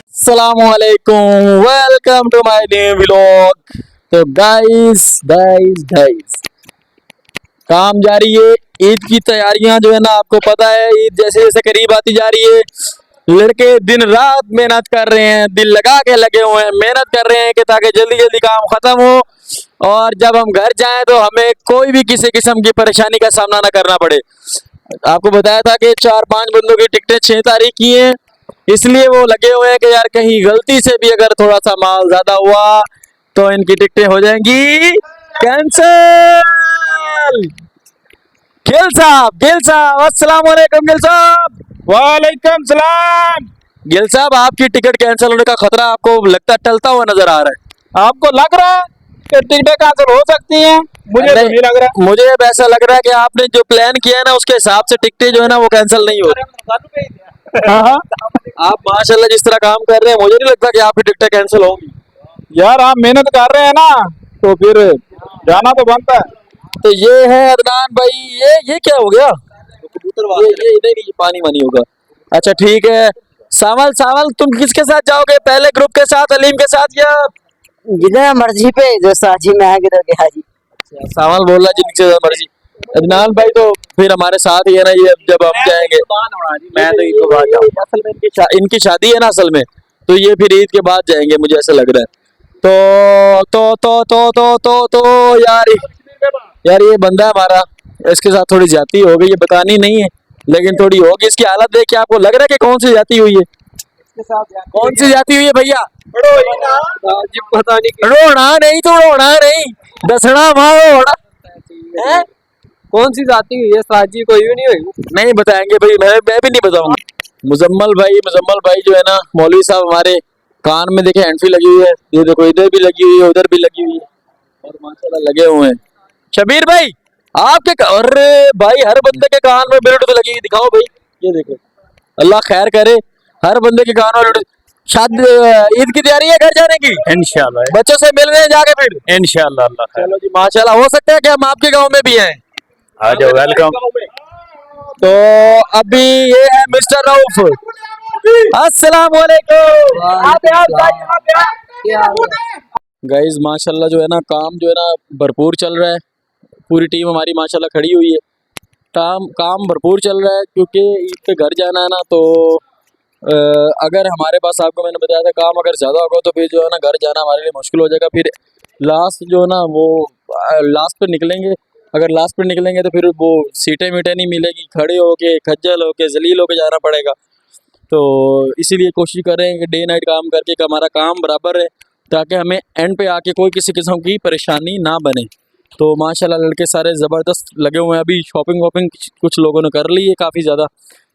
अस्सलामुअलैकुम, welcome to my new vlog. तो guys guys guys काम जारी है। ईद की तैयारियां जो है ना, आपको पता है ईद जैसे जैसे करीब आती जा रही है, लड़के दिन रात मेहनत कर रहे हैं, दिल लगा के लगे हुए हैं, मेहनत कर रहे हैं कि ताकि जल्दी जल्दी काम खत्म हो और जब हम घर जाएं तो हमें कोई भी किसी किस्म की परेशानी का सामना ना करना पड़े। आपको बताया था कि 4-5 बंदों की टिकटें 6 तारीख की हैं, इसलिए वो लगे हुए हैं कि यार कहीं गलती से भी अगर थोड़ा सा माल ज्यादा हुआ तो इनकी टिकटें हो जाएंगी कैंसिल। गिल साहब अस्सलाम वालेकुम। गिल साहब वालेकुम सलाम। गिल साहब, आपकी टिकट कैंसिल होने का खतरा आपको लगता टलता हुआ नजर आ रहा है? आपको लग रहा है कि टिकटें कैंसिल हो सकती हैं? मुझे तो नहीं लग रहा। मुझे अब ऐसा लग रहा है कि आपने जो प्लान किया है ना उसके हिसाब से टिकटें जो है ना वो कैंसिल नहीं हो रही। हाँ, आप माशाल्लाह जिस तरह काम कर रहे हैं, मुझे नहीं लगता कि आपकी टिकटें कैंसिल होंगी। यार आप मेहनत कर रहे हैं ना, तो फिर जाना तो बनता है। तो ये है अदनान भाई। ये क्या हो गया? ये नहीं नहीं, पानी वानी होगा। अच्छा ठीक है। सावल सावल, तुम किसके साथ जाओगे? पहले ग्रुप के साथ, अलीम के साथ, या जिधर मर्जी पे जो साजी में आगे तो क्या जी। सावल बोल रहा जिनसे मर्जी। अदनान भाई तो फिर हमारे साथ ही है ना, ये जब हम जाएंगे। मैं तो इनको बात जाऊंगा। असल में इनकी शादी है ना असल में, तो ये फिर ईद के बाद जाएंगे, मुझे ऐसा लग रहा है। तो यार ये बंदा है हमारा, इसके साथ थोड़ी ज्यादती हो गई, ये बतानी नहीं है लेकिन थोड़ी होगी। इसकी हालत देख के आपको लग रहा है कि कौन सी ज्यादती हुई है? कौन सी ज्यादती हुई है भैया? पता नहीं रोना नहीं तो रोना नहीं, दसना मारो है। कौन सी जाती हुई है, साजी कोई भी नहीं हुई। नहीं बताएंगे भाई, मैं भी नहीं बताऊंगा। मुजम्मल भाई जो है ना, मौलवी साहब हमारे, कान में देखे हैंडफ्री लगी हुई है, ये देखो इधर भी लगी हुई है, उधर भी लगी हुई है और माशाल्लाह लगे हुए हैं। शबीर भाई आपके अरे भाई, हर बंदे के कान में ब्लूटूथ लगी हुई, दिखाओ भाई। ये देखो, अल्लाह खैर करे, हर बंदे के कान में ब्लूटूथ। शादी ईद की तैयारी है घर जाने की? इंशाल्लाह बच्चों से मिल रहे हैं जाके फिर? इंशाल्लाह अल्लाह खैर। चलो जी माशाल्लाह, हो सकता है कि हम आपके गांव में भी आए। आ जाओ, वेलकम। तो अभी ये है मिस्टर रऊफ। अस्सलाम वालेकुम। गाइस माशाल्लाह जो है ना, काम जो है ना भरपूर चल रहा है। पूरी टीम हमारी माशाल्लाह खड़ी हुई है। काम भरपूर चल रहा है क्योंकि ईद पे घर जाना है ना, तो अगर हमारे पास, आपको मैंने बताया था, काम अगर ज़्यादा होगा तो फिर जो है ना घर जाना हमारे लिए मुश्किल हो जाएगा। फिर लास्ट जो है ना वो लास्ट पे निकलेंगे। अगर लास्ट पे निकलेंगे तो फिर वो सीटें मीटें नहीं मिलेगी, खड़े होके खज्जल होके जलील होके जाना पड़ेगा। तो इसीलिए कोशिश कर रहे हैं कि डे नाइट काम करके कि हमारा काम बराबर है, ताकि हमें एंड पे आके कोई किसी किस्म की परेशानी ना बने। तो माशाल्लाह लड़के सारे ज़बरदस्त लगे हुए हैं। अभी शॉपिंग वॉपिंग कुछ लोगों ने कर ली है काफ़ी ज़्यादा,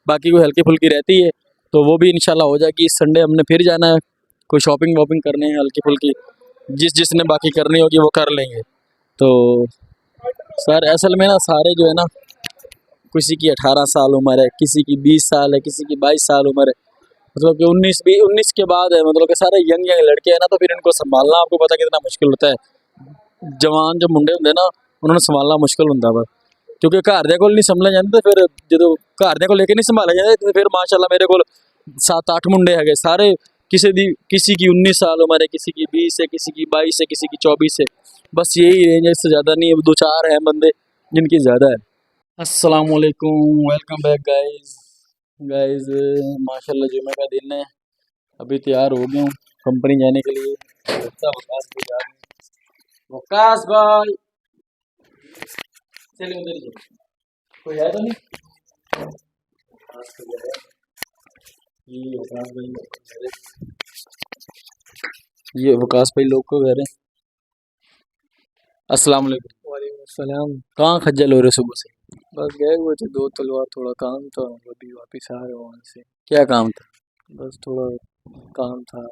बाकी कोई हल्की फुल्की रहती है तो वो भी इंशाल्लाह हो जाएगी। इस संडे हमने फिर जाना है, कोई शॉपिंग वॉपिंग करने हैं हल्की फुल्की, जिसने बाकी करनी होगी वो कर लेंगे। तो सर असल में ना सारे जो है ना, किसी की 18 साल उम्र है, किसी की 20 साल है, किसी की 22 साल उम्र है, मतलब कि 19 के बाद है, मतलब कि सारे यंग यंग लड़के हैं ना, तो फिर इनको संभालना आपको पता कितना मुश्किल होता है। जवान जो मुंडे होंगे ना, उन्होंने संभालना मुश्किल होता है, क्योंकि घरदे को नहीं संभले जाते। फिर जो घरदे को लेके नहीं संभाले जाते तो फिर माशाल्लाह मेरे को 7-8 मुंडे है सारे। किसी की 19 साल उम्र है, किसी की 20 है, किसी की 22 है, किसी की 24 है, बस यही रेंज है, इससे ज़्यादा नहीं है। 2-4 हैं बंदे जिनकी ज़्यादा है। अस्सलाम वालेकुम, वेलकम बैक गाइस माशाल्लाह जुमे का दिन है, अभी तैयार हो गया हूँ कंपनी जाने के लिए। वकास भाई चलिए उधर ही, कोई है तो नहीं? ये वकास भाई लोग को कह रहे हैं। अस्सलाम वालेकुम। वालेकुम सलाम। कहाँ खज्जल हो रहे सुबह से? बस गए हुए थे दो तलवार, थोड़ा काम था, अभी वापस आ रहे हो वहाँ से। क्या काम था? बस थोड़ा काम था।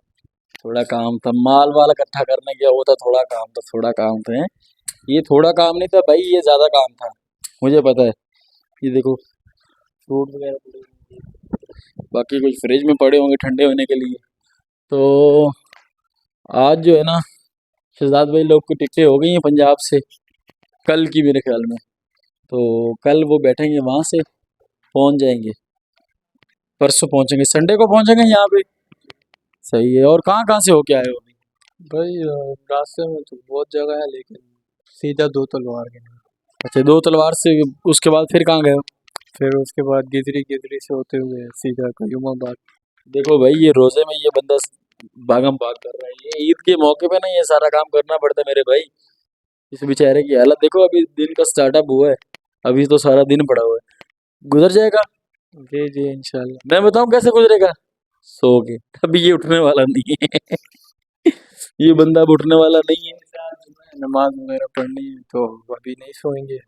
थोड़ा काम था, माल वाल इकट्ठा करने गया, वो था थोड़ा काम था, थोड़ा काम था हैं? ये थोड़ा काम नहीं था भाई, ये ज़्यादा काम था, मुझे पता है। ये देखो फ्रूट वगैरह पड़े होंगे, बाकी कुछ फ्रिज में पड़े होंगे ठंडे होने के लिए। तो आज जो है ना शहजाद भाई लोग की टिकटें हो गई हैं पंजाब से, कल की मेरे ख्याल में। तो कल वो बैठेंगे वहाँ से, पहुँच जाएंगे। परसों पहुंचेंगे, संडे को पहुंचेंगे यहाँ पे। सही है। और कहाँ कहाँ से होके आए हो अभी? भाई रास्ते में तो बहुत जगह है, लेकिन सीधा दो तलवार के नहीं। अच्छा, दो तलवार से। उसके बाद फिर कहाँ गए हो? फिर उसके बाद गिदरी, गिदरी से होते हुए सीधा कयूमाबाद। देखो भाई, ये रोजे में ये बंदा भागम भाग कर रहा है। ये ईद के मौके पे ना ये सारा काम करना पड़ता है मेरे भाई। इस बेचारे की हालत देखो, अभी दिन का स्टार्टअप हुआ है, अभी तो सारा दिन पड़ा हुआ है। गुजर जाएगा। जी जी इंशाल्लाह। मैं बताऊं कैसे गुजरेगा? सो के। अभी ये उठने वाला नहीं है। ये बंदा अब उठने वाला नहीं है। नमाज वगैरह पढ़नी है तो अभी नहीं सोएंगे।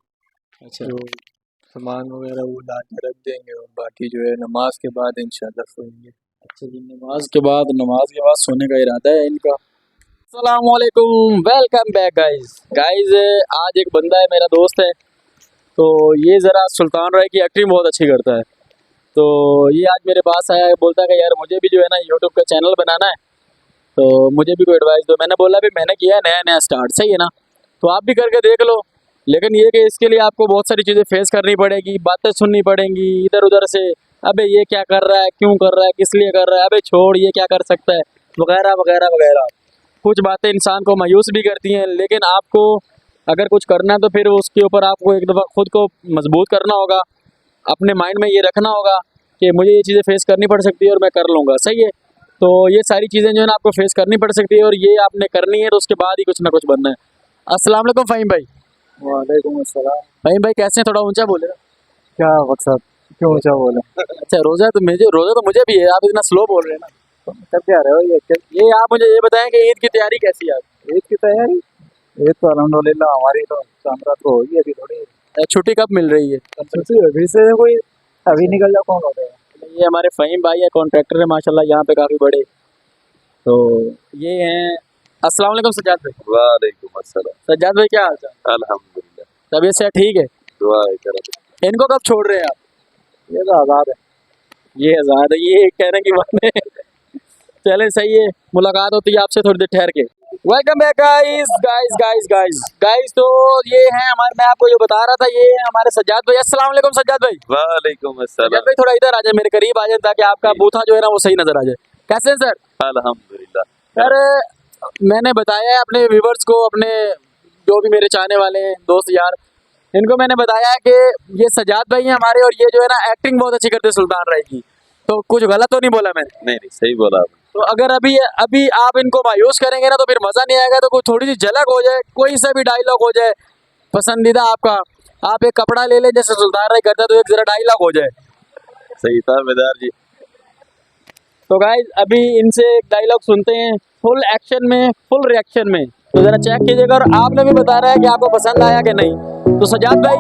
अच्छा। जो सामान वगैरह वो ला के रख देंगे, और बाकी जो है नमाज के बाद इंशाल्लाह सोएंगे। अच्छा जी, नमाज के बाद सोने का इरादा है इनका। अस्सलाम वालेकुम, वेलकम बैक गाइस। गाइस, आज एक बंदा है, मेरा दोस्त है, तो ये ज़रा सुल्तान राय की एक्टिंग बहुत अच्छी करता है। तो ये आज मेरे पास आया है, बोलता है कि यार मुझे भी जो है ना यूट्यूब का चैनल बनाना है, तो मुझे भी कोई एडवाइस दो। मैंने बोला भी मैंने किया है नया नया स्टार्ट, सही है ना, तो आप भी करके देख लो। लेकिन ये कि इसके लिए आपको बहुत सारी चीज़ें फेस करनी पड़ेगी, बातें सुननी पड़ेंगी इधर उधर से। अबे ये क्या कर रहा है, क्यों कर रहा है, किस लिए कर रहा है, अबे छोड़, ये क्या कर सकता है, वगैरह वगैरह वगैरह। कुछ बातें इंसान को मायूस भी करती हैं, लेकिन आपको अगर कुछ करना है तो फिर उसके ऊपर आपको एक दफ़ा खुद को मजबूत करना होगा। अपने माइंड में ये रखना होगा कि मुझे ये चीज़ें फेस करनी पड़ सकती है और मैं कर लूँगा, सही है। तो ये सारी चीज़ें जो है ना आपको फेस करनी पड़ सकती है, और ये आपने करनी है, तो उसके बाद ही कुछ ना कुछ बनना है। अस्सलाम वालेकुम फ़हीम भाई। वालेकुम अस्सलाम। फ़हीम भाई कैसे हैं? थोड़ा ऊंचा बोले। क्या मकसद, क्यों ऊंचा बोले? अच्छा, रोज़ा तो मुझे भी है, आप इतना स्लो बोल रहे हैं ना। कर क्या रहे हो ये आप मुझे ये बताएं कि ईद की तैयारी कैसी है आप? ईद की तैयारी? ईद तो अल्हम्दुलिल्लाह हमारी तो चांद्रा तो होगी, अभी थोड़ी छुट्टी कब मिल रही है? छुट्टी अभी से कोई अभी निकल जाओ कौन हो गया। ये हमारे फ़हीम भाई है, कॉन्ट्रैक्टर है माशाल्लाह यहाँ पे काफ़ी बड़े। तो ये हैं। अस्सलाम वालेकुम सज्जाद भाई। वालेकुम अस्सलाम। सज्जाद भाई क्या हाल चाल? अल्हम्दुलिल्लाह। तबीयत से ठीक है? दुआ है करम। इनको कब छोड़ रहे हैं आप? ये तो आज़ाद है। ये आज़ाद है, ये कहने की बात है। चले सही है, मुलाकात होती है आपसे थोड़ी देर ठहर के। Welcome back guys guys guys guys guys. तो ये हैं हमारे, मैं आपको ये बता रहा था, ये हैं हमारे सज्जाद भाई। अस्सलाम वालेकुम सज्जाद भाई। वालेकुम सज्जाद अस्सलाम। भाई थोड़ा इधर आ जाए, मेरे करीब आ जाए, ताकि आपका बूथा जो है ना वो सही नजर आ जाए। कैसे हैं सर? अल्हम्दुलिल्लाह। सर, मैंने बताया है अपने व्यूवर्स को, अपने जो भी मेरे चाहने वाले हैं दोस्त यार, इनको मैंने बताया है कि ये सज्जाद भाई हैं हमारे, और ये जो है ना एक्टिंग बहुत अच्छी करते हैं सुल्तान राय की। तो कुछ गलत तो नहीं बोला मैंने? नहीं नहीं, सही बोला आपने। तो अगर अभी अभी आप इनको मायूस करेंगे ना तो फिर मज़ा नहीं आएगा। तो कोई थोड़ी सी झलक हो जाए, कोई सा भी डायलॉग हो जाए पसंदीदा आपका। आप एक कपड़ा ले लें जैसे सुल्तान राय करता है, तो एक ज़रा डायलॉग हो जाए। सही था मेदार जी। तो गाइस अभी इनसे एक डायलॉग सुनते हैं, फुल एक्शन में, फुल रिएक्शन में। तो ज़रा चेक कीजिएगा, और आपने भी बता रहा है कि आपको पसंद आया कि नहीं। तो सज्जाद भाई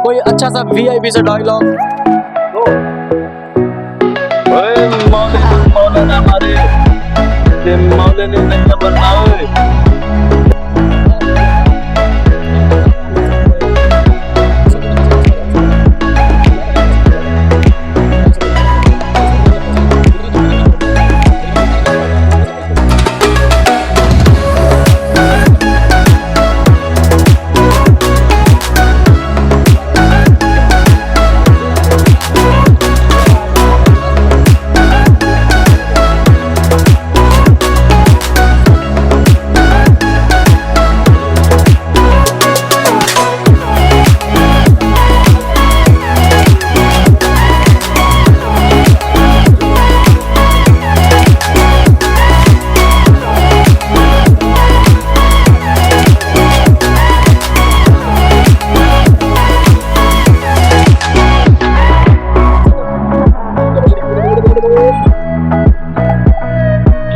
कोई अच्छा सा वीआईपी सा डायलॉग। ओए मौलाना हमारे ये मौलाना ने क्या बनना ओए।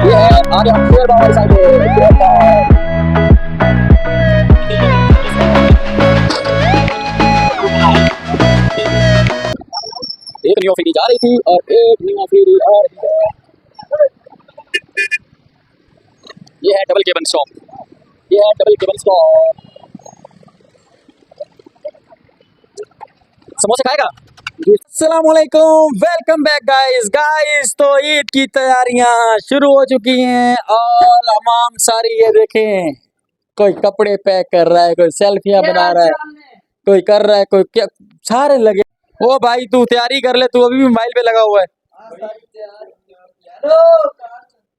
ये है आगे हम शेर बाबा साहब एक न्यू फ्री जा रही थी और एक न्यू फ्री आ रही है। ये है डबल केबल स्टॉप, ये है डबल केबल स्टॉप। समोसे खाएगा? अस्सलाम वालेकुम, वेलकम बैक गाइस। तो ईद की तैयारियां शुरू हो चुकी हैं, और तमाम सारी ये देखें, कोई कपड़े पैक कर रहा है, कोई सेल्फियां बना रहा है, कोई कर रहा है, कोई क्या, सारे लगे। ओ भाई तू तैयारी कर ले, तू अभी भी मोबाइल पे लगा हुआ है।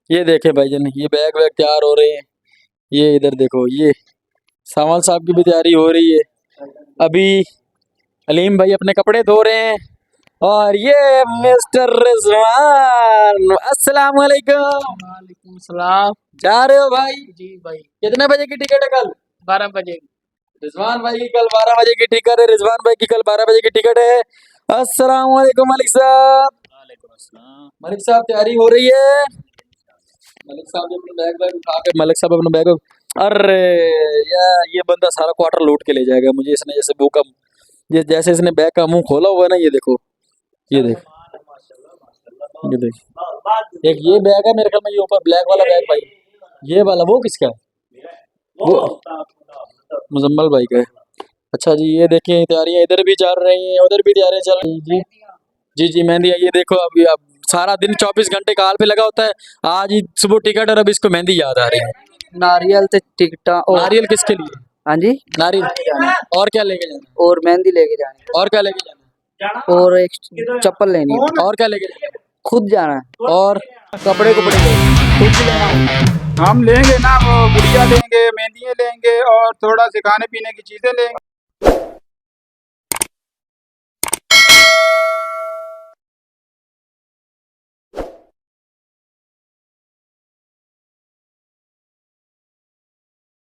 ये देखे भाईजान, ये बैग वैग तैयार हो रहे हैं। ये इधर देखो, ये सावल साहब की भी तैयारी हो रही है। अभी अलीम भाई अपने कपड़े धो रहे हैं। और ये मिस्टर रिजवान, अस्सलाम वालेकुम। वालेकुम सलाम। जा रहे हो भाई? जी भाई। कितने बजे की टिकट है कल? 12 बजे। रिजवान भाई की कल 12 बजे की टिकट है। रिजवान भाई की कल 12 बजे की टिकट है। अस्सलाम वालेकुम मलिक साहब। मलिक साहब तैयारी हो रही है। मलिक साहब ने अपना बैग बैग उठा के, मलिक साहब अपना बैग, अरे यार ये बंदा सारा क्वार्टर लूट के ले जाएगा मुझे। इसने जैसे बुक जैसे इसने बैग का मुंह खोला हुआ है ना, ये देखो, ये देख, ये देख, एक ये बैग है मेरे ख्याल में, ये ऊपर ब्लैक वाला बैग भाई, ये वाला वो किसका है? वो मुजम्मल भाई का है। अच्छा जी, ये देखें तैयारियां इधर भी चल रही हैं, उधर भी तैयारियां चल रही हैं। जी जी मेहंदी है। ये देखो, अभी अब सारा दिन 24 घंटे काल पे लगा होता है। आज ही सुबह टिकट और अब इसको मेहंदी याद आ रही है। नारियल ते टिकटा और नारियल किसके लिए? हाँ जी, नारियल और क्या लेके जाना? और मेहंदी लेके जानी और क्या लेके जाना? और एक चप्पल लेनी है। और क्या लेके जाना? खुद जाना है। और कपड़े कपड़े खुद लेना। हम लेंगे ना, वो गुड़िया लेंगे, मेहंदियाँ लेंगे और थोड़ा से खाने पीने की चीजें लेंगे।